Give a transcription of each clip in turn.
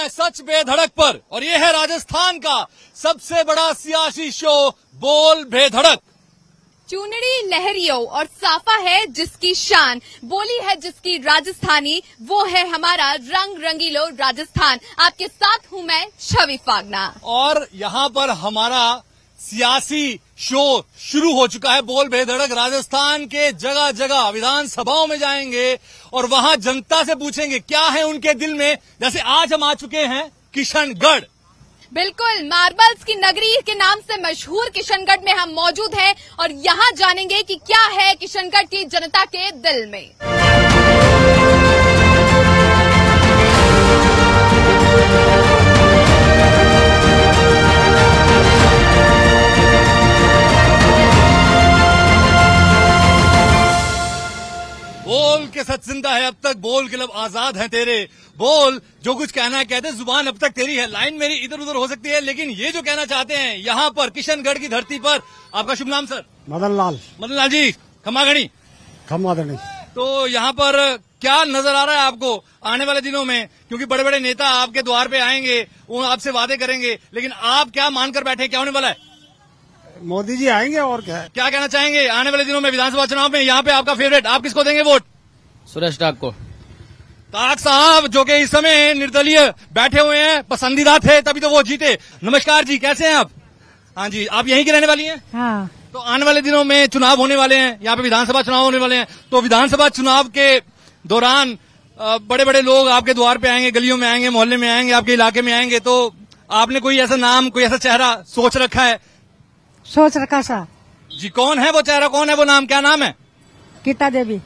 हैं सच बेधड़क पर और ये है राजस्थान का सबसे बड़ा सियासी शो बोल बेधड़क। चुनरी लहरियों और साफा है जिसकी शान, बोली है जिसकी राजस्थानी, वो है हमारा रंग रंगीलो राजस्थान। आपके साथ हूं मैं छवि फागना और यहाँ पर हमारा सियासी शो शुरू हो चुका है। बोल बेधड़क राजस्थान के जगह जगह विधानसभाओं में जाएंगे और वहां जनता से पूछेंगे क्या है उनके दिल में। जैसे आज हम आ चुके हैं किशनगढ़, बिल्कुल मार्बल्स की नगरी के नाम से मशहूर किशनगढ़ में हम मौजूद हैं और यहाँ जानेंगे कि क्या है किशनगढ़ की जनता के दिल में। बोल के सच जिंदा है अब तक, बोल के लब आजाद हैं तेरे, बोल जो कुछ कहना है कहते, जुबान अब तक तेरी है। लाइन मेरी इधर उधर हो सकती है लेकिन ये जो कहना चाहते हैं यहाँ पर किशनगढ़ की धरती पर। आपका शुभ नाम सर? मदन लाल। मदन लाल जी, खमागणी। खमागणी। तो यहाँ पर क्या नजर आ रहा है आपको आने वाले दिनों में, क्योंकि बड़े बड़े नेता आपके द्वार पे आएंगे, वो आपसे वादे करेंगे, लेकिन आप क्या मानकर बैठे, क्या होने वाला है? मोदी जी आएंगे और क्या है। क्या कहना चाहेंगे आने वाले दिनों में विधानसभा चुनाव में? यहाँ पे आपका फेवरेट, आप किसको देंगे वोट? सुरेश टाक को। ताक साहब जो कि इस समय निर्दलीय बैठे हुए हैं, पसंदीदा थे तभी तो वो जीते। नमस्कार जी, कैसे हैं आप? हाँ जी, आप यहीं की रहने वाली हैं? हाँ। तो आने वाले दिनों में चुनाव होने वाले हैं, यहाँ पे विधानसभा चुनाव होने वाले हैं, तो विधानसभा चुनाव के दौरान बड़े बड़े लोग आपके द्वार पे आएंगे, गलियों में आएंगे, मोहल्ले में आएंगे, आपके इलाके में आएंगे, तो आपने कोई ऐसा नाम, कोई ऐसा चेहरा सोच रखा है? सोच रखा सा जी, कौन है वो चेहरा, कौन है वो नाम, क्या नाम है? गीता देवी।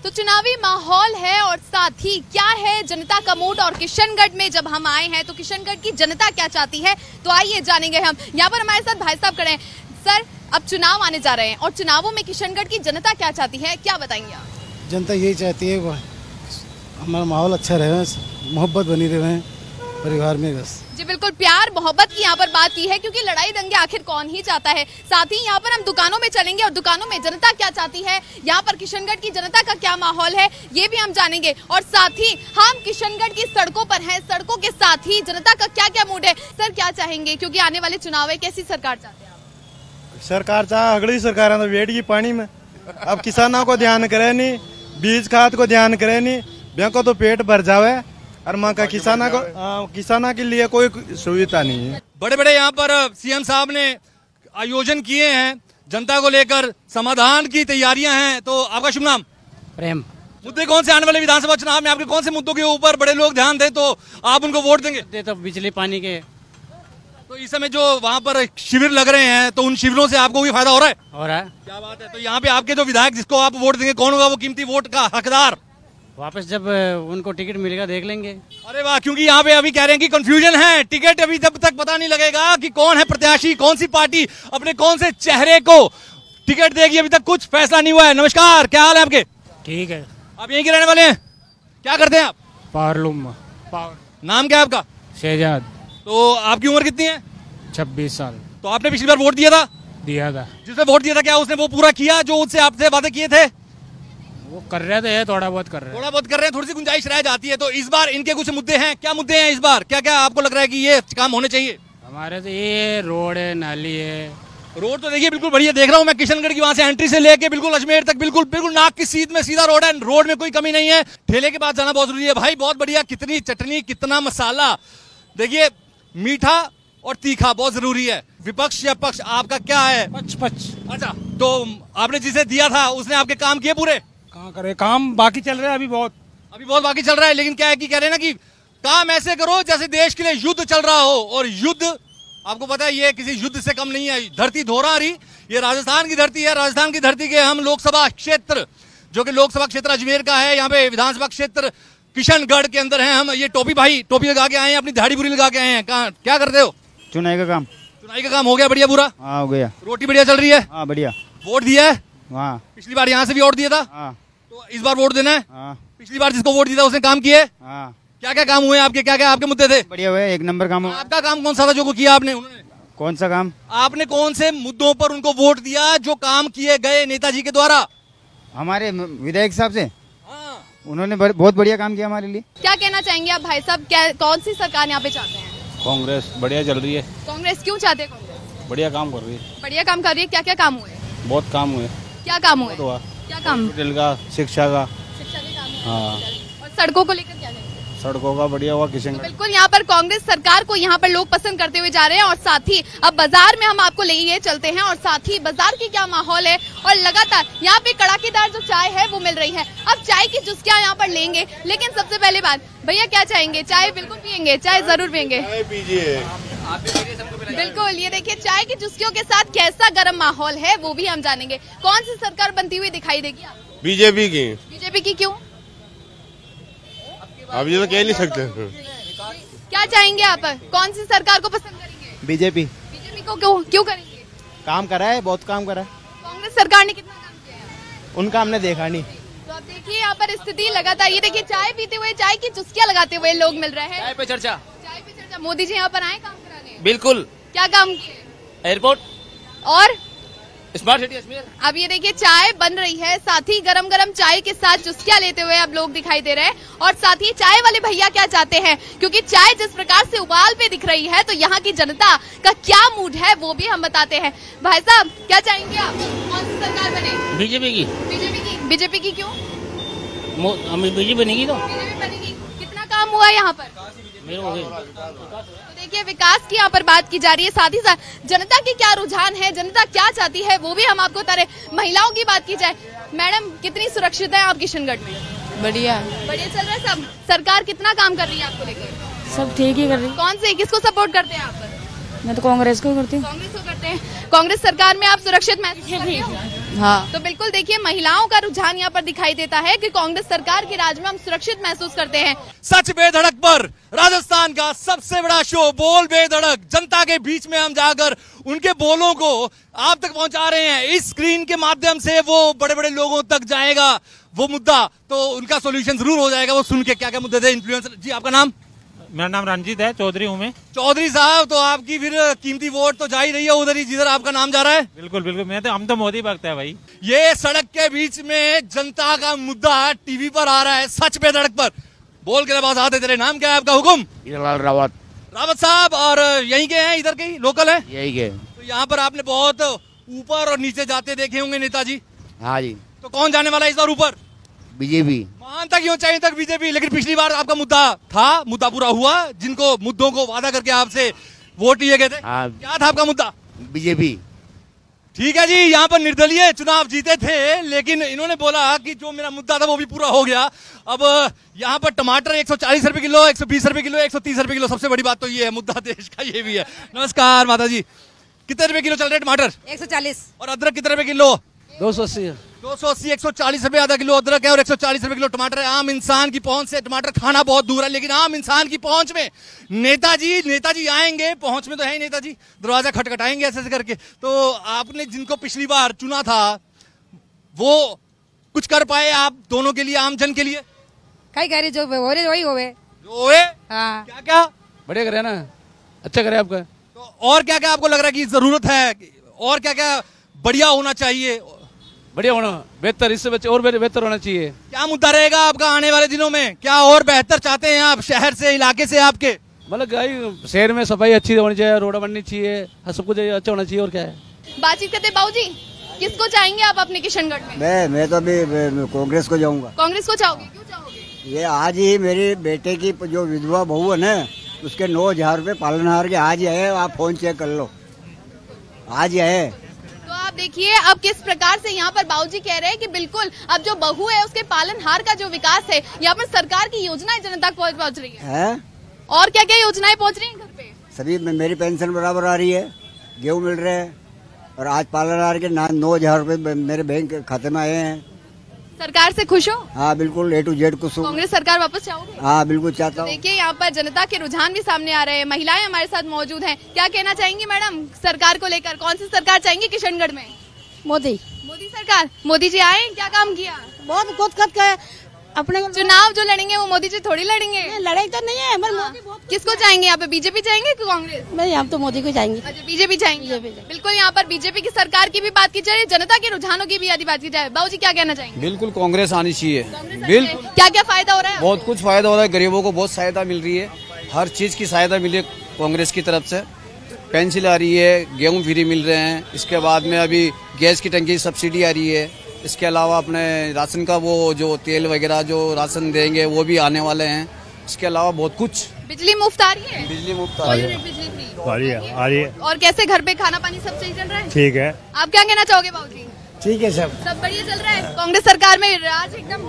तो चुनावी माहौल है और साथ ही क्या है जनता का मूड, और किशनगढ़ में जब हम आए हैं तो किशनगढ़ की जनता क्या चाहती है, तो आइए जानेंगे हम। यहाँ पर हमारे साथ भाई साहब खड़े हैं। सर, अब चुनाव आने जा रहे हैं और चुनावों में किशनगढ़ की जनता क्या चाहती है, क्या बताएंगे आप? जनता यही चाहती है हमारा माहौल अच्छा रहे, मोहब्बत बनी रहे परिवार में, बस। जी बिल्कुल, प्यार मोहब्बत की यहाँ पर बात की है, क्योंकि लड़ाई दंगे आखिर कौन ही चाहता है। साथ ही यहाँ पर हम दुकानों में चलेंगे और दुकानों में जनता क्या चाहती है, यहाँ पर किशनगढ़ की जनता का क्या माहौल है, ये भी हम जानेंगे। और साथ ही हम किशनगढ़ की सड़कों पर हैं, सड़कों के साथ ही जनता का क्या क्या मूड है। सर, क्या चाहेंगे, क्योंकि आने वाले चुनाव है, कैसी सरकार चाहते हैं आप? सरकार चाहे अगली सरकार तो वेट की पानी में, अब किसानों को ध्यान करे नहीं, बीज खाद को ध्यान करे नहीं, बैंकों तो पेट भर जावे और माँ का किसाना के लिए कोई सुविधा नहीं है। बड़े बड़े यहाँ पर सीएम साहब ने आयोजन किए हैं जनता को लेकर, समाधान की तैयारियां हैं। तो आपका शुभ नाम? प्रेम। मुद्दे कौन से आने वाले विधानसभा चुनाव में, आपके कौन से मुद्दों के ऊपर बड़े लोग ध्यान दें तो आप उनको वोट देंगे? तो बिजली पानी के। तो इस समय जो वहाँ पर शिविर लग रहे हैं तो उन शिविरों से आपको भी फायदा हो रहा है? हो रहा है। क्या बात है। तो यहाँ पे आपके जो विधायक जिसको आप वोट देंगे, कौन होगा वो कीमती वोट का हकदार? वापस जब उनको टिकट मिलेगा देख लेंगे। अरे वाह, क्योंकि यहाँ पे अभी कह रहे हैं कि कंफ्यूजन है, टिकट अभी जब तक पता नहीं लगेगा कि कौन है प्रत्याशी, कौन सी पार्टी अपने कौन से चेहरे को टिकट देगी, अभी तक कुछ फैसला नहीं हुआ है। नमस्कार, क्या हाल है आपके? ठीक है। आप यहीं के रहने वाले हैं? क्या करते हैं आप? पावरलूम। नाम क्या है आपका? शहजाद। तो आपकी उम्र कितनी है? 26 साल। तो आपने पिछली बार वोट दिया था? दिया था। जिसने वोट दिया था क्या उसने वो पूरा किया जो उससे आपसे वादे किए थे? वो कर रहे थे, थोड़ा बहुत कर रहे हैं। थोड़ा बहुत कर रहे हैं, थोड़ी सी गुंजाइश रह जाती है। तो इस बार इनके कुछ मुद्दे हैं, क्या मुद्दे हैं इस बार, क्या क्या आपको लग रहा है कि ये काम होने चाहिए? हमारे तो ये रोड है, नाली है। रोड तो देखिए बिल्कुल बढ़िया देख रहा हूँ मैं, किशनगढ़ की वहां से एंट्री से लेके बिल्कुल अजमेर तक बिल्कुल बिल्कुल नाक की सीध में सीधा रोड है, रोड में कोई कमी नहीं है। ठेले के पास जाना बहुत जरूरी है भाई, बहुत बढ़िया, कितनी चटनी, कितना मसाला। देखिए, मीठा और तीखा बहुत जरूरी है। विपक्ष या पक्ष, आपका क्या है? पक्ष। अच्छा, तो आपने जिसे दिया था उसने आपके काम किए पूरे? कहाँ करे काम, बाकी चल रहा है, अभी बहुत बाकी चल रहा है। लेकिन क्या है कि कह रहे हैं ना कि काम ऐसे करो जैसे देश के लिए युद्ध चल रहा हो, और युद्ध आपको पता है ये किसी युद्ध से कम नहीं है। धरती धोरा रही, ये राजस्थान की धरती है, राजस्थान की धरती के हम लोकसभा क्षेत्र, जो कि लोकसभा क्षेत्र अजमेर का है, यहाँ पे विधानसभा क्षेत्र किशनगढ़ के अंदर है हम। ये टोपी भाई, टोपी लगा के आए हैं, अपनी दाढ़ी बुरी लगा के आए हैं। क्या करते हो? चुनाई का काम। चुनाई का काम हो गया बढ़िया पूरा? हाँ, हो गया। रोटी बढ़िया चल रही है? हाँ, बढ़िया। वोट दिया है? हाँ। पिछली बार यहाँ से भी वोट दिया था? हाँ। तो इस बार वोट देना है? हाँ। पिछली बार जिसको वोट दिया था उसने काम किए? हाँ। क्या क्या काम हुए आपके, क्या क्या आपके मुद्दे थे? बढ़िया हुए, एक नंबर काम। आपका काम कौन सा था जो किया आपने? उन्होंने कौन सा काम? आपने कौन से मुद्दों पर उनको वोट दिया जो काम किए गए नेताजी के द्वारा? हमारे विधायक साहब से। हाँ। उन्होंने बहुत बढ़िया काम किया हमारे लिए। क्या कहना चाहेंगे आप भाई साहब, क्या कौन सी सरकार यहाँ पे चाहते हैं? कांग्रेस बढ़िया चल रही है। कांग्रेस क्यों चाहते हैं? कांग्रेस बढ़िया काम कर रही है। बढ़िया काम कर रही है। क्या क्या काम हुए? बहुत काम हुए। क्या काम हुए? क्या काम? हॉस्पिटल का, शिक्षा का। शिक्षा के काम हुए। हाँ। और सड़कों को लेकर क्या कहेंगे? सड़कों का बढ़िया हुआ किशन। तो बिल्कुल यहाँ पर कांग्रेस सरकार को यहाँ पर लोग पसंद करते हुए जा रहे हैं। और साथ ही अब बाजार में हम आपको ले चलते हैं और साथ ही बाजार की क्या माहौल है। और लगातार यहाँ पे कड़ाकेदार जो चाय है वो मिल रही है। अब चाय की चुस्कियां यहाँ पर लेंगे, लेकिन सबसे पहले बात, भैया क्या चाहेंगे? चाय बिल्कुल पियेंगे? चाय जरूर पियेंगे। बिल्कुल, ये देखिए चाय की चुस्कियों के साथ कैसा गर्म माहौल है वो भी हम जानेंगे। कौन सी सरकार बनती हुई दिखाई देगी आपको? बीजेपी की। बीजेपी की क्यों? अब ये तो कह नहीं सकते। क्या चाहेंगे आप? कौन सी सरकार को पसंद करेंगे? बीजेपी। बीजेपी को क्यों करेंगे? काम करा है, बहुत काम करा है। कांग्रेस सरकार ने कितना काम किया है? उनका हमने देखा नहीं। तो आप देखिए यहाँ पर स्थिति लगातार, ये देखिए चाय पीते हुए, चाय की चुस्कियां लगाते हुए लोग मिल रहे हैं। चाय पे चर्चा। चाय पे चर्चा। मोदी जी यहाँ पर आए काम कराने? बिल्कुल। क्या काम किए? एयरपोर्ट और स्मार्ट सिटी अजमेर। अब ये देखिए चाय बन रही है, साथ ही गरम गरम चाय के साथ चुस्कियां लेते हुए अब लोग दिखाई दे रहे हैं। और साथ ही चाय वाले भैया क्या चाहते हैं, क्योंकि चाय जिस प्रकार से उबाल पे दिख रही है तो यहाँ की जनता का क्या मूड है वो भी हम बताते हैं। भाई साहब क्या चाहेंगे आप? कौन सी सरकार बने? बीजेपी की। बीजेपी की। बीजेपी की क्यों? बीजेपी बनेगी तो बीजेपी बनेगी। कितना काम हुआ है यहाँ पर? तो देखिए विकास की यहाँ पर बात की जा रही है, साथ ही साथ जनता की क्या रुझान है, जनता क्या चाहती है वो भी हम आपको बता रहे। महिलाओं की बात की जाए, मैडम कितनी सुरक्षित है आप किशनगढ़ में? बढ़िया। बढ़िया चल रहा है सब। सरकार कितना काम कर रही है आपको लेकर? सब ठीक ही कर रही है। कौन से, किसको सपोर्ट करते हैं आप? मैं तो कांग्रेस को करती हूँ। कांग्रेस को करते हैं। कांग्रेस सरकार में आप सुरक्षित महसूस करते हो? हाँ। तो बिल्कुल देखिए महिलाओं का रुझान यहाँ पर दिखाई देता है कि कांग्रेस सरकार के राज में हम सुरक्षित महसूस करते हैं। सच बेधड़क पर राजस्थान का सबसे बड़ा शो बोल बेधड़क, जनता के बीच में हम जाकर उनके बोलों को आप तक पहुंचा रहे हैं। इस स्क्रीन के माध्यम से वो बड़े बड़े लोगों तक जाएगा वो मुद्दा, तो उनका सोल्यूशन जरूर हो जाएगा। वो सुन के क्या क्या मुद्दे थे। इन्फ्लुएंसर जी, आपका नाम? मेरा नाम रंजीत है, चौधरी हूँ मैं। चौधरी साहब, तो आपकी फिर कीमती वोट तो जा ही रही है उधर ही जिधर आपका नाम जा रहा है। बिल्कुल बिल्कुल, हम तो मोदी भक्त है भाई। ये सड़क के बीच में जनता का मुद्दा टीवी पर आ रहा है, सच पे सड़क पर। बोल के बाद आते, तेरे नाम क्या है? आपका हुक्म? हीरालाल रावत। रावत साहब, और यहीं के हैं, इधर के ही लोकल है? यही के। तो यहाँ पर आपने बहुत ऊपर और नीचे जाते देखे होंगे नेताजी। हाँ जी। तो कौन जाने वाला है इस बार ऊपर? बीजेपी। मानता क्यों चाहिए तक बीजेपी, लेकिन पिछली बार आपका मुद्दा था, मुद्दा पूरा हुआ, जिनको मुद्दों को वादा करके आपसे वोट लिए गए थे। क्या था आपका मुद्दा? बीजेपी। ठीक है जी, यहाँ पर निर्दलीय चुनाव जीते थे, लेकिन इन्होंने बोला कि जो मेरा मुद्दा था वो भी पूरा हो गया। अब यहाँ पर टमाटर 140 रुपए किलो, 120 रुपए किलो, 130 रुपए किलो। सबसे बड़ी बात तो ये है, मुद्दा देश का ये भी है। नमस्कार माता जी, कितने रुपए किलो चल रहे टमाटर? 140। और अदरक कितने रुपए किलो? 280। 280, 140 रुपए आधा किलो अदरक है और 140 रुपए किलो टमाटर है। आम इंसान की पहुंच से टमाटर खाना बहुत दूर है, लेकिन आम इंसान की पहुंच में नेताजी आएंगे। पहुंच में तो है ही नेताजी, दरवाजा खटखटाएंगे ऐसे ऐसे करके। तो आपने जिनको पिछली बार चुना था वो कुछ कर पाए आप दोनों के लिए, आम जन के लिए? कई कह रही जो हो रहे वही होवे। जो हुए? हाँ। क्या क्या बढ़िया करे ना, अच्छा करे आपका। तो और क्या क्या आपको लग रहा है कि जरूरत है, और क्या क्या बढ़िया होना चाहिए? बढ़िया होना, बेहतर, इससे बच्चे और बेहतर होना चाहिए। क्या मुद्दा रहेगा आपका आने वाले दिनों में? क्या और बेहतर चाहते हैं आप शहर से, इलाके से आपके? मतलब शहर में सफाई अच्छी होनी चाहिए, रोड बननी चाहिए, सब कुछ अच्छा होना चाहिए। और क्या है? बातचीत करते बाबूजी, किसको चाहेंगे आप अपने किशनगढ़ में? मैं तो अभी कांग्रेस को जाऊंगा। कांग्रेस को चाहोगे? क्यों चाहोगे? ये आज ही मेरे बेटे की जो विधवा बहू है ना, उसके 9,000 रूपए पालनहार के आज आए। आप फोन चेक कर लो, आज आए। तो आप देखिए अब किस प्रकार से यहाँ पर बाबूजी कह रहे हैं कि बिल्कुल अब जो बहू है उसके पालनहार का जो विकास है, यहाँ पर सरकार की योजनाएं जनता तक पहुँच रही है। और क्या क्या योजनाएं पहुँच रही है घर पे? सभी मेरी पेंशन बराबर आ रही है, गेहूँ मिल रहे हैं, और आज पालनहार के 9,000 रूपए मेरे बैंक खाते में आए हैं। सरकार से खुश हो? हाँ बिल्कुल, A to Z खुश हूँ। कांग्रेस सरकार वापस चाहोगे? हाँ बिल्कुल चाहता हूँ। देखिए यहाँ पर जनता के रुझान भी सामने आ रहे हैं, महिलाएं हमारे साथ मौजूद हैं। क्या कहना चाहेंगी मैडम सरकार को लेकर? कौन सी सरकार चाहेंगी किशनगढ़ में? मोदी। मोदी सरकार। मोदी जी आए, क्या काम किया? बहुत कुछ अपने चुनाव जो लड़ेंगे वो मोदी जी थोड़ी लड़ेंगे। लड़ाई तो नहीं है, मगर मोदी बहुत। किसको जाएंगे यहाँ पे, बीजेपी जाएंगे कि कांग्रेस? भाई हम तो मोदी को जाएंगे। अच्छा, बीजेपी जाएंगे। बिल्कुल, यहाँ पर बीजेपी की सरकार की भी बात की जाए, जनता के रुझानों की भी यदि बात की जाए, बाबूजी क्या कहना चाहेंगे? बिल्कुल कांग्रेस आनी चाहिए। बिल्कुल, क्या क्या फायदा हो रहा है? बहुत कुछ फायदा हो रहा है, गरीबों को बहुत सहायता मिल रही है, हर चीज की सहायता मिली है कांग्रेस की तरफ से। पेंसिल आ रही है, गेहूं फ्री मिल रहे हैं, इसके बाद में अभी गैस की टंकी सब्सिडी आ रही है, इसके अलावा अपने राशन का वो जो तेल वगैरह जो राशन देंगे वो भी आने वाले हैं, इसके अलावा बहुत कुछ। बिजली मुफ्त आ रही है? बिजली मुफ्त आ रही है। आ रही है। और कैसे घर पे खाना पानी सब सही चल रहा है? ठीक है। आप क्या कहना चाहोगे बाबूजी? ठीक है, सब बढ़िया चल रहा है। कांग्रेस सरकार में राज एकदम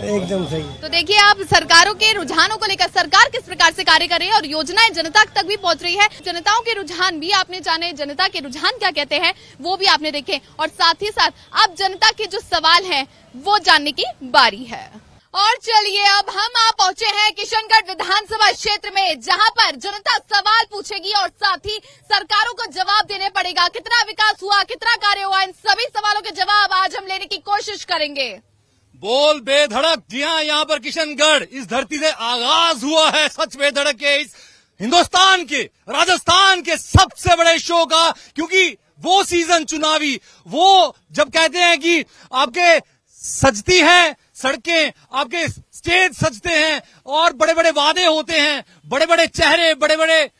एकदम सही। तो देखिए आप सरकारों के रुझानों को लेकर सरकार किस प्रकार से कार्य कर रही है और योजनाएं जनता तक भी पहुंच रही है। जनताओं के रुझान भी आपने जाने, जनता के रुझान क्या कहते हैं वो भी आपने देखे, और साथ ही साथ अब जनता के जो सवाल है वो जानने की बारी है। और चलिए अब हम आ पहुंचे हैं किशनगढ़ विधानसभा क्षेत्र में, जहां पर जनता सवाल पूछेगी और साथ ही सरकारों को जवाब देने पड़ेगा। कितना विकास हुआ, कितना कार्य हुआ, इन सभी सवालों के जवाब आज हम लेने की कोशिश करेंगे। बोल बेधड़क। जी हाँ, यहाँ पर किशनगढ़ इस धरती से आगाज हुआ है सच बेधड़क के इस हिंदुस्तान के, राजस्थान के सबसे बड़े शो का, क्योंकि वो सीजन चुनावी, वो जब कहते हैं कि आपके सजती हैं सड़कें, आपके स्टेज सजते हैं और बड़े बड़े वादे होते हैं, बड़े बड़े चेहरे, बड़े बड़े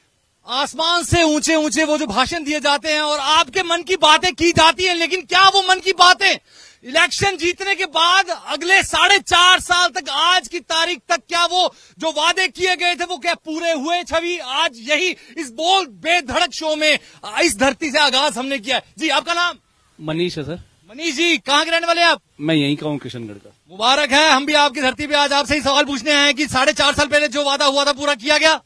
आसमान से ऊंचे ऊंचे वो जो भाषण दिए जाते हैं और आपके मन की बातें की जाती हैं। लेकिन क्या वो मन की बातें इलेक्शन जीतने के बाद अगले 4.5 साल तक, आज की तारीख तक, क्या वो जो वादे किए गए थे वो क्या पूरे हुए? छवि आज यही इस बोल बेधड़क शो में इस धरती से आगाज हमने किया है। जी, आपका नाम? मनीष है सर। मनीष जी, कहाँ के रहने वाले हैं आप? मैं यहीं का हूँ, किशनगढ़ का। मुबारक है, हम भी आपकी धरती पे आज आपसे ही सवाल पूछने आए हैं कि 4.5 साल पहले जो वादा हुआ था पूरा किया गया?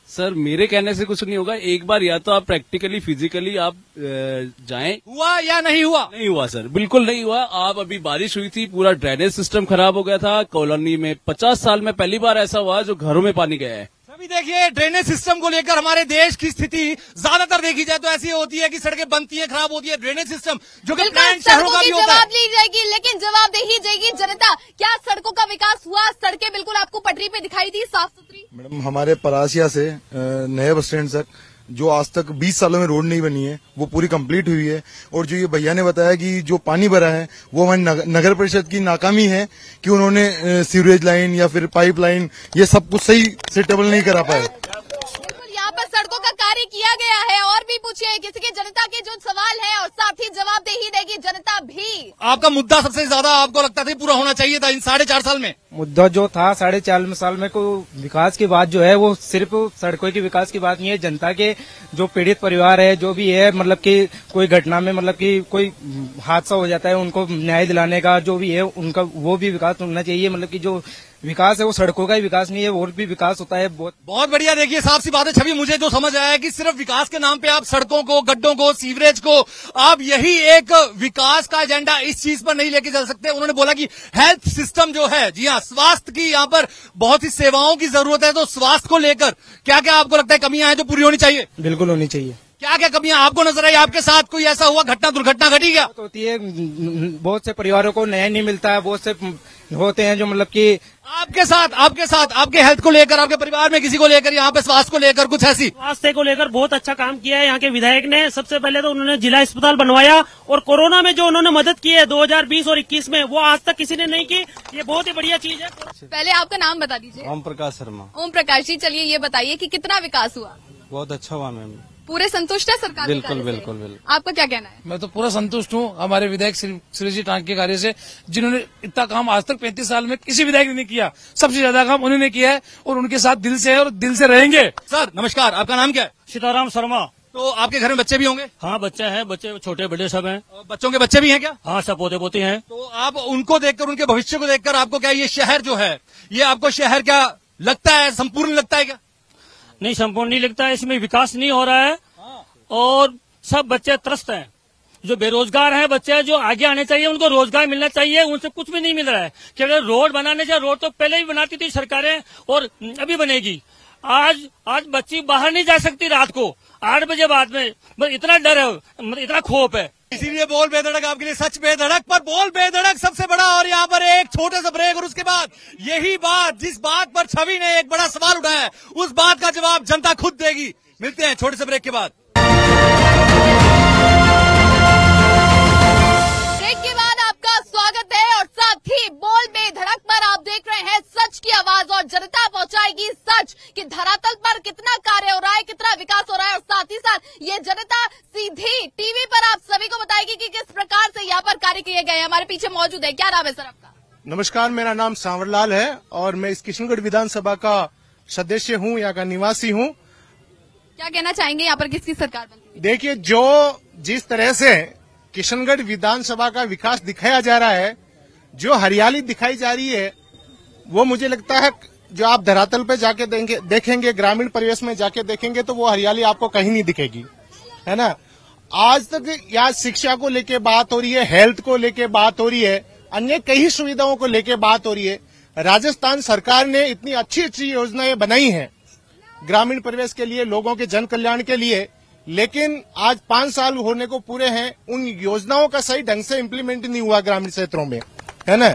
सर मेरे कहने से कुछ नहीं होगा, एक बार या तो आप प्रैक्टिकली फिजिकली आप जाएं। हुआ या नहीं हुआ? नहीं हुआ सर, बिल्कुल नहीं हुआ। आप अभी बारिश हुई थी, पूरा ड्रेनेज सिस्टम खराब हो गया था कॉलोनी में। 50 साल में पहली बार ऐसा हुआ जो घरों में पानी गया है। अभी देखिए, ड्रेनेज सिस्टम को लेकर हमारे देश की स्थिति ज्यादातर देखी जाए तो ऐसी होती है कि सड़कें बनती हैं, खराब होती है। ड्रेनेज सिस्टम जो कि प्लान शहरों का भी होता है, जवाब ली जाएगी, लेकिन जवाब दे ही जाएगी जनता। क्या सड़कों का विकास हुआ? सड़कें बिल्कुल आपको पटरी पे दिखाई दी, साफ सुथरी? मैडम, हमारे परासिया से नए बस स्टैंड तक जो आज तक 20 सालों में रोड नहीं बनी है वो पूरी कंप्लीट हुई है। और जो ये भैया ने बताया कि जो पानी भरा है वो हमारी नगर परिषद की नाकामी है कि उन्होंने सीवरेज लाइन या फिर पाइप लाइन ये सब कुछ सही से टेबल नहीं करा पाए। यहाँ पर सड़कों का कार्य किया गया है। और भी पूछिए किसी के, जनता के जो सवाल है और साथ ही जवाब दे ही देगी जनता भी। आपका मुद्दा सबसे ज्यादा आपको लगता था पूरा होना चाहिए था इन 4.5 साल में? मुद्दा जो था 4.5 साल में को विकास की बात जो है वो सिर्फ सड़कों की विकास की बात नहीं है। जनता के जो पीड़ित परिवार है, जो भी है, मतलब कि कोई घटना में, मतलब कि कोई हादसा हो जाता है, उनको न्याय दिलाने का जो भी है उनका वो भी विकास होना चाहिए। मतलब कि जो विकास है वो सड़कों का ही विकास नहीं है, और भी विकास होता है। बहुत बढ़िया। देखिए, साफ सी बात है छवि, मुझे जो समझ आया है कि सिर्फ विकास के नाम पे आप सड़कों को, गड्ढों को, सीवरेज को, आप यही एक विकास का एजेंडा इस चीज पर नहीं लेके चल सकते। उन्होंने बोला कि हेल्थ सिस्टम जो है, जी हाँ, स्वास्थ्य की यहाँ पर बहुत ही सेवाओं की जरूरत है। तो स्वास्थ्य को लेकर क्या क्या आपको लगता है कमियां हैं जो पूरी होनी चाहिए? बिल्कुल होनी चाहिए। क्या क्या कमियां आपको नजर आई? आपके साथ कोई ऐसा हुआ घटना, दुर्घटना घटी क्या? होती है, बहुत से परिवारों को न्याय नहीं मिलता है, बहुत से होते हैं जो मतलब कि आपके साथ आपके हेल्थ को लेकर, आपके परिवार में किसी को लेकर, यहाँ पे स्वास्थ्य को लेकर कुछ ऐसी? स्वास्थ्य को लेकर बहुत अच्छा काम किया है यहाँ के विधायक ने। सबसे पहले तो उन्होंने जिला अस्पताल बनवाया, और कोरोना में जो उन्होंने मदद की है 2020 और 21 में, वो आज तक किसी ने नहीं की। ये बहुत ही बढ़िया चीज है। पहले आपका नाम बता दीजिए। ओम प्रकाश शर्मा। ओम प्रकाश जी, चलिए ये बताइए कि कितना विकास हुआ? बहुत अच्छा हुआ मैम। पूरे संतुष्ट है सरकार? बिल्कुल बिल्कुल बिल्कुल। आपका क्या कहना है? मैं तो पूरा संतुष्ट हूँ हमारे विधायक श्री जी टांक के कार्य से, जिन्होंने इतना काम आज तक 35 साल में किसी विधायक ने नहीं किया। सबसे ज्यादा काम उन्होंने किया है और उनके साथ दिल से है और दिल से रहेंगे। सर नमस्कार, आपका नाम क्या है? सीताराम शर्मा। तो आपके घर में बच्चे भी होंगे? हाँ, बच्चे हैं, बच्चे छोटे बड़े सब हैं। बच्चों के बच्चे भी हैं क्या? हाँ, सब पोते पोती हैं। तो आप उनको देखकर, उनके भविष्य को देखकर आपको क्या ये शहर जो है, ये आपको शहर क्या लगता है, संपूर्ण लगता है क्या? नहीं, संपूर्ण नहीं लगता है। इसमें विकास नहीं हो रहा है और सब बच्चे त्रस्त हैं। जो बेरोजगार हैं बच्चे, जो आगे आने चाहिए, उनको रोजगार मिलना चाहिए, उनसे कुछ भी नहीं मिल रहा है। केवल रोड बनाने से, रोड तो पहले ही बनाती थी सरकारें और अभी बनेगी। आज बच्ची बाहर नहीं जा सकती रात को। 8 बजे बाद में मतलब इतना डर है, मतलब इतना खौफ है। इसीलिए बोल बेधड़क आपके लिए सच बेधड़क पर बोल बेधड़क सबसे बड़ा। और यहाँ पर एक छोटे सा ब्रेक और उसके बाद यही बात, जिस बात पर छवि ने एक बड़ा सवाल उठाया है, उस बात का जवाब जनता खुद देगी। मिलते हैं छोटे से ब्रेक के बाद। ब्रेक के बाद आपका स्वागत है और साथ ही बोल बेधड़क पर आप देख रहे हैं सच की आवाज और जनता पहुंचाएगी सच कि धरातल पर कितना कार्य हो रहा है, कितना विकास हो रहा है और साथ ही साथ ये जनता सीधी टीवी पर आप सभी को बताएगी कि किस प्रकार से यहाँ पर कार्य किए गए हैं। हमारे पीछे मौजूद है, क्या नाम है सर आपका? नमस्कार, मेरा नाम सांवरलाल है और मैं इस किशनगढ़ विधानसभा का सदस्य हूँ, यहाँ का निवासी हूँ। क्या कहना चाहेंगे यहाँ पर किसकी सरकार बनती? देखिए, जो जिस तरह से किशनगढ़ विधानसभा का विकास दिखाया जा रहा है, जो हरियाली दिखाई जा रही है, वो मुझे लगता है जो आप धरातल पे जाके देखेंगे, ग्रामीण परिवेश में जाके देखेंगे तो वो हरियाली आपको कहीं नहीं दिखेगी, है ना। आज तक यहाँ शिक्षा को लेके बात हो रही है, हेल्थ को लेके बात हो रही है, अन्य कई सुविधाओं को लेके बात हो रही है। राजस्थान सरकार ने इतनी अच्छी अच्छी योजनाएं बनाई हैं ग्रामीण परिवेश के लिए, लोगों के जन कल्याण के लिए, लेकिन आज 5 साल होने को पूरे हैं, उन योजनाओं का सही ढंग से इम्प्लीमेंट नहीं हुआ ग्रामीण क्षेत्रों में, है ना।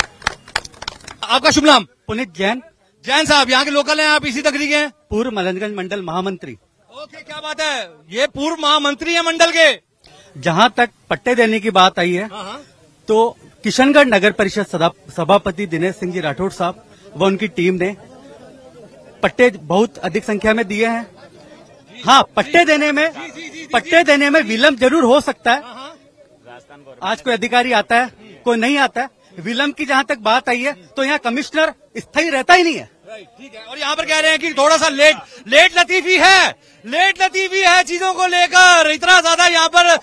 आपका शुभ नाम? पुनीत जैन। जैन साहब यहाँ के लोकल हैं, आप इसी तकरीर के हैं? पूर्व मलंजगंज मंडल महामंत्री। ओके, क्या बात है, ये पूर्व महामंत्री है मंडल के। जहाँ तक पट्टे देने की बात आई है तो किशनगढ़ नगर परिषद सभापति दिनेश सिंह जी राठौड़ साहब व उनकी टीम ने पट्टे बहुत अधिक संख्या में दिए हैं। हाँ, पट्टे देने में विलम्ब जरूर हो सकता है। आज कोई अधिकारी आता है, कोई नहीं आता है। विलम्ब की जहाँ तक बात आई है तो यहाँ कमिश्नर स्थायी रहता ही नहीं है। ठीक है, और यहाँ पर कह रहे हैं कि थोड़ा सा लेट लतीफी है चीजों को लेकर। इतना ज्यादा यहाँ पर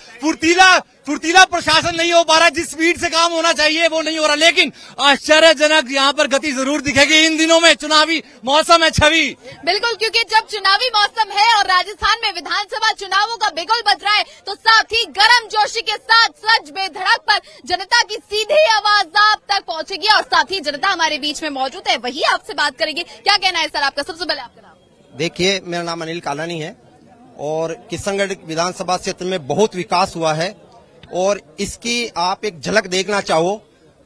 फुर्तीला प्रशासन नहीं हो पा रहा, जिस स्पीड से काम होना चाहिए वो नहीं हो रहा। लेकिन आश्चर्यजनक यहाँ पर गति जरूर दिखेगी इन दिनों में, चुनावी मौसम है छवि। बिल्कुल, क्योंकि जब चुनावी मौसम है और राजस्थान में विधानसभा चुनावों का बिगुल बज रहा है तो साथ ही गर्म जोशी के साथ सच बेधड़क पर जनता की सीधी आवाज आप तक पहुंचेगी और साथ ही जनता हमारे बीच में मौजूद है, वही आपसे बात करेगी। क्या कहना है सर आपका? सबसे पहले आपका नाम? देखिए, मेरा नाम अनिल कालानी है और किशनगढ़ विधानसभा क्षेत्र में बहुत विकास हुआ है और इसकी आप एक झलक देखना चाहो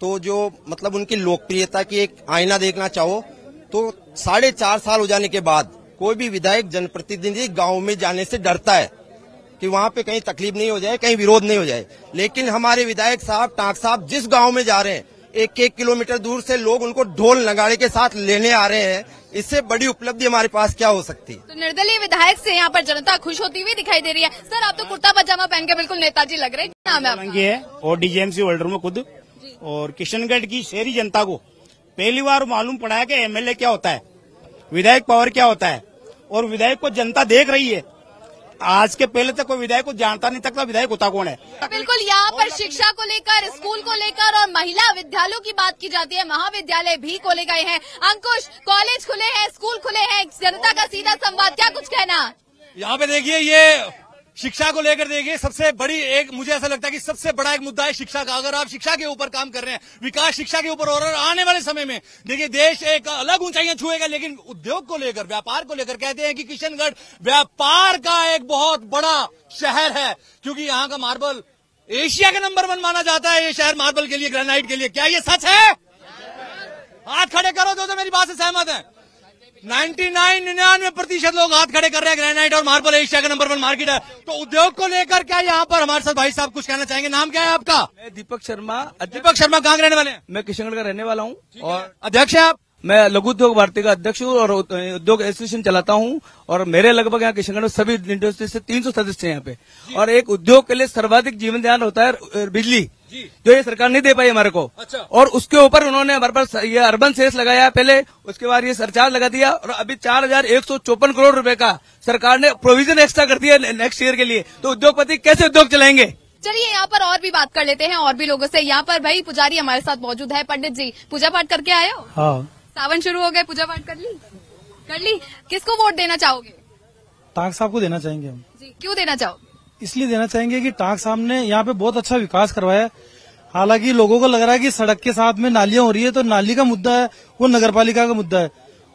तो जो मतलब उनकी लोकप्रियता की एक आईना देखना चाहो तो 4.5 साल हो जाने के बाद कोई भी विधायक जनप्रतिनिधि गांव में जाने से डरता है कि वहां पे कहीं तकलीफ नहीं हो जाए, कहीं विरोध नहीं हो जाए। लेकिन हमारे विधायक साहब, टांक साहब, जिस गांव में जा रहे हैं 1-1 किलोमीटर दूर से लोग उनको ढोल नगाड़े के साथ लेने आ रहे हैं। इससे बड़ी उपलब्धि हमारे पास क्या हो सकती है? तो निर्दलीय विधायक से यहाँ पर जनता खुश होती हुई दिखाई दे रही है। सर, आप तो कुर्ता पजामा पहन के बिल्कुल नेताजी लग रहे हैं। क्या नाम है आपका? और डीजीएमसी होल्डर में खुद, और किशनगढ़ की शहरी जनता को पहली बार मालूम पड़ा है कि एमएलए क्या होता है, विधायक पावर क्या होता है, और विधायक को जनता देख रही है। आज के पहले तक कोई विधायक को जानता नहीं था विधायक होता कौन है। बिल्कुल, यहाँ पर शिक्षा को लेकर, स्कूल को लेकर और महिला विद्यालयों की बात की जाती है। महाविद्यालय भी खोले गए हैं, अंकुश, कॉलेज खुले हैं, स्कूल खुले हैं, जनता का सीधा संवाद, क्या कुछ कहना? यहाँ पे देखिए, ये शिक्षा को लेकर देखिए सबसे बड़ी एक, मुझे ऐसा लगता है कि सबसे बड़ा एक मुद्दा है शिक्षा का। अगर आप शिक्षा के ऊपर काम कर रहे हैं, विकास शिक्षा के ऊपर, और आने वाले समय में देखिए देश एक अलग ऊंचाइयां छुएगा। लेकिन उद्योग को लेकर, व्यापार को लेकर कहते हैं कि किशनगढ़ व्यापार का एक बहुत बड़ा शहर है, क्योंकि यहाँ का मार्बल एशिया के नंबर 1 माना जाता है। ये शहर मार्बल के लिए, ग्रेनाइट के लिए। क्या ये सच है? हाथ खड़े करो जो मेरी बात से सहमत है। 99-99% लोग हाथ खड़े कर रहे हैं। ग्रेनाइट और मार्बल एशिया का नंबर 1 मार्केट है। तो उद्योग को लेकर क्या यहाँ पर हमारे साथ भाई साहब कुछ कहना चाहेंगे? नाम क्या है आपका? मैं दीपक शर्मा। दीपक शर्मा कहाँ रहने वाले हैं? मैं किशनगढ़ का रहने वाला हूँ। और अध्यक्ष है आप? मैं लघु उद्योग भारती का अध्यक्ष हूँ और उद्योग एसोसिएशन चलाता हूँ। और मेरे लगभग यहाँ किशनगढ़ में सभी इंडस्ट्री से 300 सदस्य हैं यहाँ पे। और एक उद्योग के लिए सर्वाधिक जीवन ध्यान होता है बिजली, जो ये सरकार नहीं दे पाई हमारे को। अच्छा। और उसके ऊपर उन्होंने हमारे पास ये अर्बन सेस लगाया पहले, उसके बाद ये सरचार्ज लगा दिया और अभी 4,154 करोड़ रुपए का सरकार ने प्रोविजन एक्स्ट्रा कर दिया नेक्स्ट ईयर के लिए। तो उद्योगपति कैसे उद्योग चलाएंगे? चलिए यहाँ पर और भी बात कर लेते हैं और भी लोगों से। यहाँ पर भाई पुजारी हमारे साथ मौजूद है। पंडित जी, पूजा पाठ करके आए हो? हाँ। सावन शुरू हो गए, पूजा पाठ कर ली? किसको वोट देना चाहोगे? टांक साहब को देना चाहेंगे हम। जी, क्यों देना चाहोगे? इसलिए देना चाहेंगे कि टांक साहब ने यहाँ पे बहुत अच्छा विकास करवाया। हालांकि लोगों को लग रहा है कि सड़क के साथ में नालियां हो रही है, तो नाली का मुद्दा है वो नगरपालिका का मुद्दा है।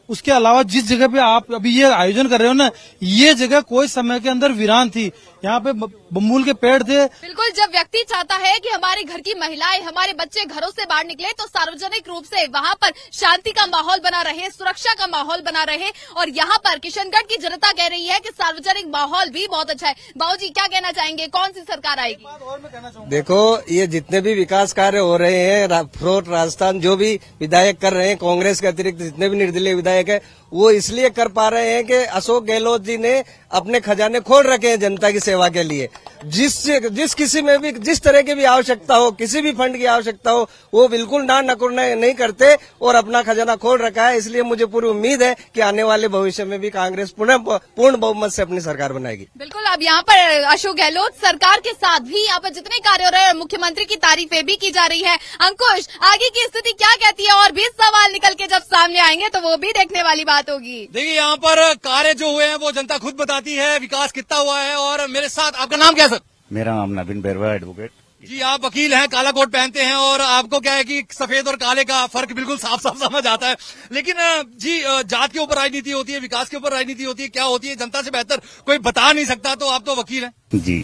उसके अलावा जिस जगह पे आप अभी ये आयोजन कर रहे हो ना, ये जगह कोई समय के अंदर वीरान थी। यहाँ पे बम्बूल के पेड़ थे। बिल्कुल, जब व्यक्ति चाहता है कि हमारे घर की महिलाएं, हमारे बच्चे घरों से बाहर निकले, तो सार्वजनिक रूप से वहाँ पर शांति का माहौल बना रहे, सुरक्षा का माहौल बना रहे। और यहाँ पर किशनगढ़ की जनता कह रही है कि सार्वजनिक माहौल भी बहुत अच्छा है। बाबूजी क्या कहना चाहेंगे, कौन सी सरकार आएगी? देखो, ये जितने भी विकास कार्य हो रहे हैं, फ्रोट राजस्थान जो भी विधायक कर रहे हैं, कांग्रेस के अतिरिक्त जितने भी निर्दलीय विधायक है, वो इसलिए कर पा रहे हैं कि अशोक गहलोत जी ने अपने खजाने खोल रखे हैं जनता की सेवा के लिए। जिस किसी में भी जिस तरह की भी आवश्यकता हो, किसी भी फंड की आवश्यकता हो, वो बिल्कुल ना नकुर नहीं करते और अपना खजाना खोल रखा है। इसलिए मुझे पूरी उम्मीद है कि आने वाले भविष्य में भी कांग्रेस पूर्ण बहुमत से अपनी सरकार बनाएगी। बिल्कुल, अब यहाँ पर अशोक गहलोत सरकार के साथ भी यहाँ पर जितने कार्य हो रहे हैं, मुख्यमंत्री की तारीफें भी की जा रही है। अंकुश, आगे की स्थिति क्या कहती है? और भी सवाल निकल के जब सामने आएंगे तो वो भी देखने वाली बात होगी। देखिए, यहाँ पर कार्य जो हुए हैं वो जनता खुद बताती है, विकास कितना हुआ है। और मेरे साथ, आपका नाम क्या है सर? मेरा नाम नवीन बैरवा, एडवोकेट। जी, आप वकील हैं, काला कोट पहनते हैं और आपको क्या है कि सफेद और काले का फर्क बिल्कुल साफ साफ समझ आता है। लेकिन जी, जात के ऊपर राजनीति होती है, विकास के ऊपर राजनीति होती है, क्या होती है जनता से बेहतर कोई बता नहीं सकता। तो आप तो वकील हैं। जी,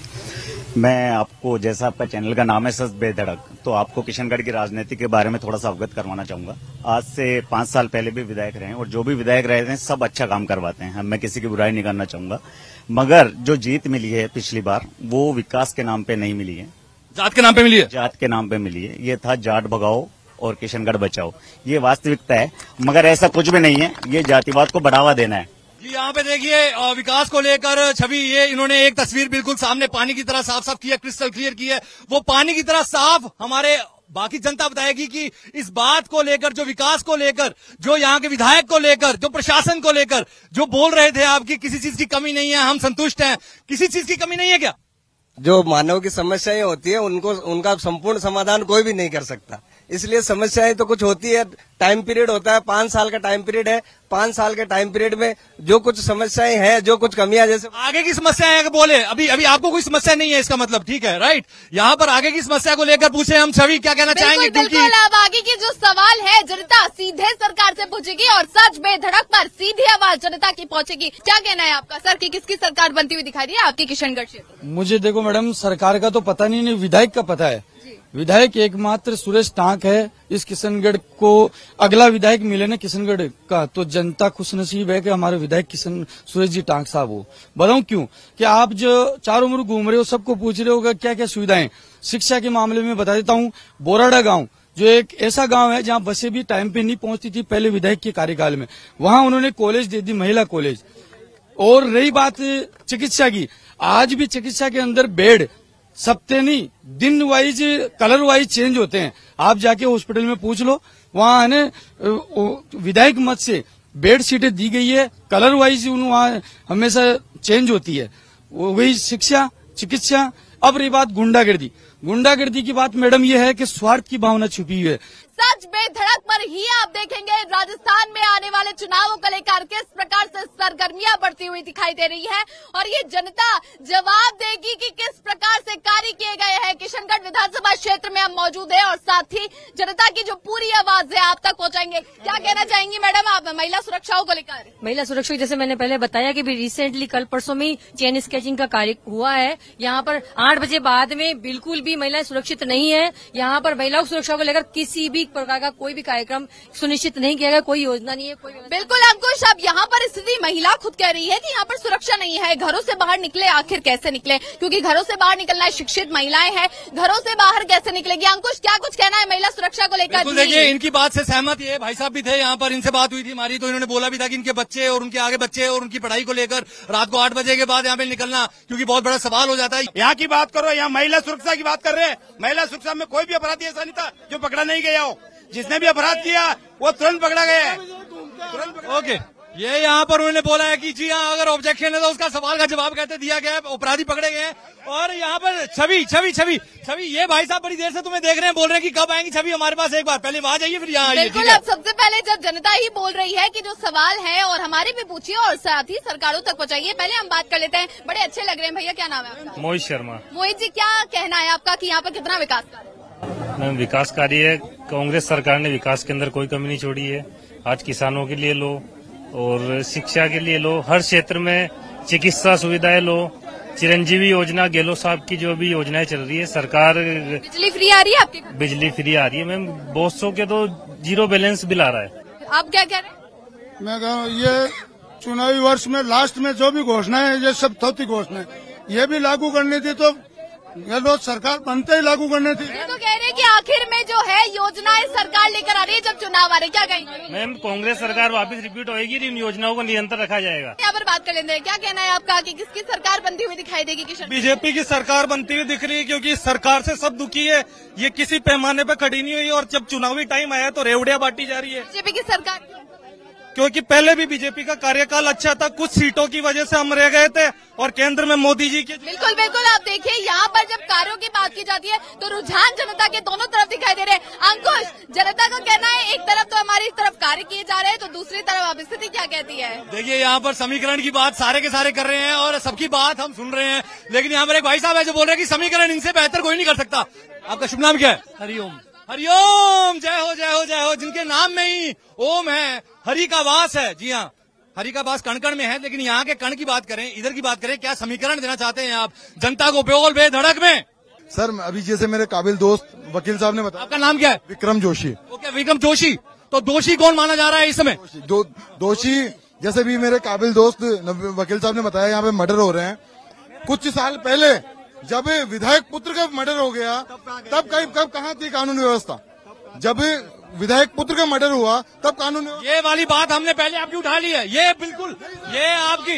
मैं आपको, जैसा आपका चैनल का नाम है सच बेधड़क, तो आपको किशनगढ़ की राजनीति के बारे में थोड़ा सा अवगत करवाना चाहूंगा। आज से 5 साल पहले भी विधायक रहे और जो भी विधायक रहे हैं सब अच्छा काम करवाते हैं। मैं किसी की बुराई नहीं करना चाहूंगा, मगर जो जीत मिली है पिछली बार, वो विकास के नाम पे नहीं मिली है, जात के नाम पे मिली है। जात के नाम पे मिली है। ये था जाट भगाओ और किशनगढ़ बचाओ, ये वास्तविकता है। मगर ऐसा कुछ भी नहीं है, ये जातिवाद को बढ़ावा देना है। जी, यहाँ पे देखिए, विकास को लेकर छवि, ये इन्होंने एक तस्वीर बिल्कुल सामने पानी की तरह साफ साफ किया, क्रिस्टल क्लियर की है। वो पानी की तरह साफ हमारे बाकी जनता बताएगी कि इस बात को लेकर, जो विकास को लेकर, जो यहाँ के विधायक को लेकर, जो प्रशासन को लेकर जो बोल रहे थे आपकी किसी चीज की कमी नहीं है, हम संतुष्ट हैं, किसी चीज की कमी नहीं है क्या? जो मानव की समस्याएं होती है उनका संपूर्ण समाधान कोई भी नहीं कर सकता। इसलिए समस्याएं तो कुछ होती है, टाइम पीरियड होता है, 5 साल का टाइम पीरियड है। 5 साल के टाइम पीरियड में जो कुछ समस्याएं हैं, जो कुछ कमियां, जैसे आगे की समस्याएं बोले, अभी आपको कोई समस्या नहीं है, इसका मतलब ठीक है, राइट? यहाँ पर आगे की समस्या को लेकर पूछे हम। छवि, क्या कहना चाहेंगे? बिल्कुल, अब आगे की जो सवाल है, जनता सीधे सरकार से पूछेगी और सच बेधड़क पर सीधी आवाज जनता की पहुंचेगी। क्या कहना है आपका सर कि किसकी सरकार बनती हुई दिखाई दी है आपके किशनगढ़ क्षेत्र? मुझे देखो मैडम, सरकार का तो पता नहीं, विधायक का पता है। विधायक एकमात्र सुरेश टांक है। इस किशनगढ़ को अगला विधायक मिले ना किशनगढ़ का, तो जनता खुशनसीब है कि हमारे विधायक सुरेश जी टांक साहब हो। बताऊं क्यों? कि आप जो चारों ओर घूम रहे हो, सबको पूछ रहे हो क्या क्या सुविधाएं। शिक्षा के मामले में बता देता हूं, बोराडा गांव जो एक ऐसा गांव है जहां बसें भी टाइम पे नहीं पहुंचती थी पहले विधायक के कार्यकाल में, वहां उन्होंने कॉलेज दे दी, महिला कॉलेज। और रही बात चिकित्सा की, आज भी चिकित्सा के अंदर बेड सप्ते नहीं, दिन वाइज, कलर वाइज चेंज होते हैं। आप जाके हॉस्पिटल में पूछ लो, वहाँ है ना विधायक मत से बेड सीटें दी गई है, कलर वाइज वहाँ हमेशा चेंज होती है। वही शिक्षा, चिकित्सा। अब रही बात गुंडागर्दी की बात मैडम, ये है कि स्वार्थ की भावना छुपी हुई है। सच बेधड़क पर ही आप देखेंगे राजस्थान में आने वाले चुनावों को लेकर किस प्रकार से सरगर्मियां बढ़ती हुई दिखाई दे रही है और ये जनता जवाब देगी कि किस प्रकार से कार्य किए गए हैं। किशनगढ़ विधानसभा क्षेत्र में हम मौजूद हैं और साथ ही जनता की जो पूरी आवाज है आप तक पहुंचाएंगे। क्या कहना चाहेंगी मैडम आप महिला सुरक्षाओं को लेकर? महिला सुरक्षा, जैसे मैंने पहले बताया कि रिसेंटली कल परसों में चेन स्केचिंग का कार्य हुआ है। यहाँ पर 8 बजे बाद में बिल्कुल भी महिलाएं सुरक्षित नहीं है। यहाँ पर महिलाओं की सुरक्षा को लेकर किसी भी प्रकार का कोई भी कार्यक्रम सुनिश्चित नहीं किया गया, कोई योजना नहीं है, कोई। बिल्कुल अंकुश, अब यहाँ पर स्थिति महिला खुद कह रही है कि यहाँ पर सुरक्षा नहीं है। घरों से बाहर निकले, आखिर कैसे निकले? क्योंकि घरों से बाहर निकलना है, शिक्षित महिलाएं हैं, घरों से बाहर कैसे निकलेगी? अंकुश, क्या कुछ कहना है महिला सुरक्षा को लेकर? देखिए, इनकी बात से सहमत है, भाई साहब भी थे यहाँ पर, इनसे बात हुई थी हमारी, तो इन्होंने बोला भी था कि इनके बच्चे और उनके आगे बच्चे और उनकी पढ़ाई को लेकर रात को 8 बजे के बाद यहाँ पे निकलना क्योंकि बहुत बड़ा सवाल हो जाता है। यहाँ की बात करो, यहाँ महिला सुरक्षा की बात कर रहे हैं। महिला सुरक्षा में कोई भी अपराधी ऐसा नहीं था जो पकड़ा नहीं गया हो। जिसने भी अपराध किया वो तुरंत पकड़ा गया है, तुरंत। ओके, ये यहाँ पर उन्होंने बोला है कि जी हाँ, अगर ऑब्जेक्शन है तो उसका सवाल का जवाब कहते दिया गया है, अपराधी पकड़े गए हैं। और यहाँ पर छवि ये भाई साहब बड़ी देर से तुम्हें देख रहे हैं, बोल रहे हैं कि कब आएंगी छवि हमारे पास, एक बार पहले वहाँ जाइए फिर यहाँ आइए। बिल्कुल, अब सबसे पहले जब जनता ही बोल रही है कि जो सवाल है और हमारे भी पूछिए और साथ ही सरकारों तक पहुँचाइए। पहले हम बात कर लेते हैं, बड़े अच्छे लग रहे हैं भैया, क्या नाम है आपका? मोहित शर्मा। मोहित जी, क्या कहना है आपका कि यहाँ पर कितना विकास कार्य? विकास कार्य, कांग्रेस सरकार ने विकास के अंदर कोई कमी नहीं छोड़ी है। आज किसानों के लिए लो, और शिक्षा के लिए लो, हर क्षेत्र में चिकित्सा सुविधाएं लो, चिरंजीवी योजना गहलोत साहब की जो भी योजनाएं चल रही है, सरकार बिजली फ्री आ रही है आपके घर? बिजली फ्री आ रही है मैम, बहुत सौ के तो 0 बैलेंस बिल आ रहा है। आप क्या कह रहे हैं? मैं कह रहा हूँ ये चुनावी वर्ष में लास्ट में जो भी घोषणा है ये सब थोती घोषणा है, ये भी लागू करनी थी तो गहलोत सरकार बनते ही लागू करनी थी। ये तो कह रहे हैं कि आखिर में जो है योजनाएं सरकार लेकर आ रही है जब चुनाव आ रहे, क्या कहेंगे? मैम कांग्रेस सरकार वापस रिपीट होगी, इन योजनाओं को निरंतर रखा जाएगा। यहाँ पर बात कर लेते हैं, क्या कहना है आपका कि किसकी सरकार बनती हुई दिखाई देगी? किशन बीजेपी की सरकार बनती हुई दिख रही है, क्योंकि इस सरकार से सब दुखी है, ये किसी पैमाने पे खड़ी नहीं हुई और जब चुनावी टाइम आया तो रेवड़ियां बांटी जा रही है। बीजेपी की सरकार क्योंकि पहले भी बीजेपी का कार्यकाल अच्छा था, कुछ सीटों की वजह से हम रह गए थे और केंद्र में मोदी जी के बिल्कुल बिल्कुल आप देखिए यहाँ पर जब कार्यों की बात की जाती है तो रुझान जनता के दोनों तरफ दिखाई दे रहे हैं। अंकुश, जनता का कहना है एक तरफ तो हमारी तरफ कार्य किए जा रहे हैं तो दूसरी तरफ अब स्थिति क्या कहती है? देखिए यहाँ पर समीकरण की बात सारे के सारे कर रहे हैं और सबकी बात हम सुन रहे हैं, लेकिन यहाँ पर एक भाई साहब है जो बोल रहे हैं कि समीकरण इनसे बेहतर कोई नहीं कर सकता। आपका शुभ नाम क्या है? हरिओम। हरिओम, जय हो जय हो जय हो। जिनके नाम में ही ओम है, हरि का वास है। जी हाँ, हरि का वास कण कण में है, लेकिन यहाँ के कण की बात करें, इधर की बात करें, क्या समीकरण देना चाहते हैं आप जनता को बोल बेधड़क में? सर अभी जैसे मेरे काबिल दोस्त वकील साहब ने बताया। आपका नाम क्या है? विक्रम जोशी। ओके, विक्रम जोशी। तो दोषी कौन माना जा रहा है इस समय? दोषी जैसे भी मेरे काबिल दोस्त वकील साहब ने बताया, यहाँ पे मर्डर हो रहे हैं। कुछ साल पहले जब विधायक पुत्र का मर्डर हो गया तब कब कहाँ थी कानून व्यवस्था? जब विधायक पुत्र का मर्डर हुआ तब कानून, ये वाली बात हमने पहले आपकी उठा ली है। ये बिल्कुल, ये आपकी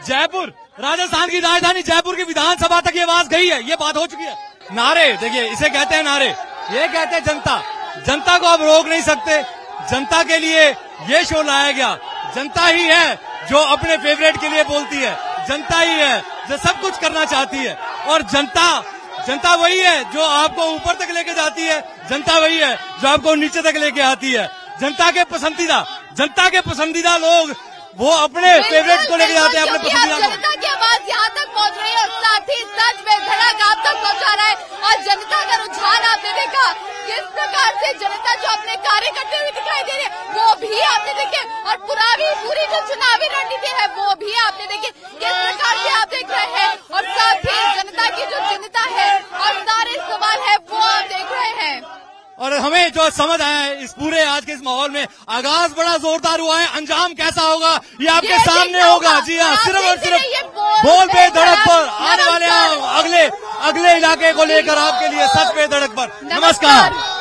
जयपुर, राजस्थान की राजधानी जयपुर की विधानसभा तक ये आवाज गई है, ये बात हो चुकी है। नारे देखिए, इसे कहते हैं नारे, ये कहते हैं जनता। जनता को अब रोक नहीं सकते। जनता के लिए ये शो लाया गया। जनता ही है जो अपने फेवरेट के लिए बोलती है, जनता ही है जो सब कुछ करना चाहती है, और जनता वही है जो आपको ऊपर तक लेके जाती है, जनता वही है जो आपको नीचे तक लेके आती है। जनता के पसंदीदा लोग वो अपने फेवरेट को लेके जाते हैं, अपने पसंदीदा को। जनता की आवाज यहाँ तक पहुँच रही है और साथ ही सच में धड़क आप तक पहुँचा रहा है। और जनता का रुझान आपने देखा किस प्रकार से जनता जो अपने कार्य करते हुए दिखाई दे रही है, वो भी आपने देखे, और पूरी जो चुनावी रणनीति है वो भी आपने देखे किस प्रकार से आप देख रहे हैं। और साथ ही जनता की जो चिंता है और सारे सवाल है वो आप देख रहे हैं। और हमें जो समझ आया है इस पूरे आज के इस माहौल में, आगाज बड़ा जोरदार हुआ है, अंजाम कैसा होगा ये आपके सामने होगा। जी हाँ, सिर्फ और सिर्फ बोल पे धड़क पर आने वाले अगले इलाके को लेकर आपके लिए सच पे धड़क पर। नमस्कार।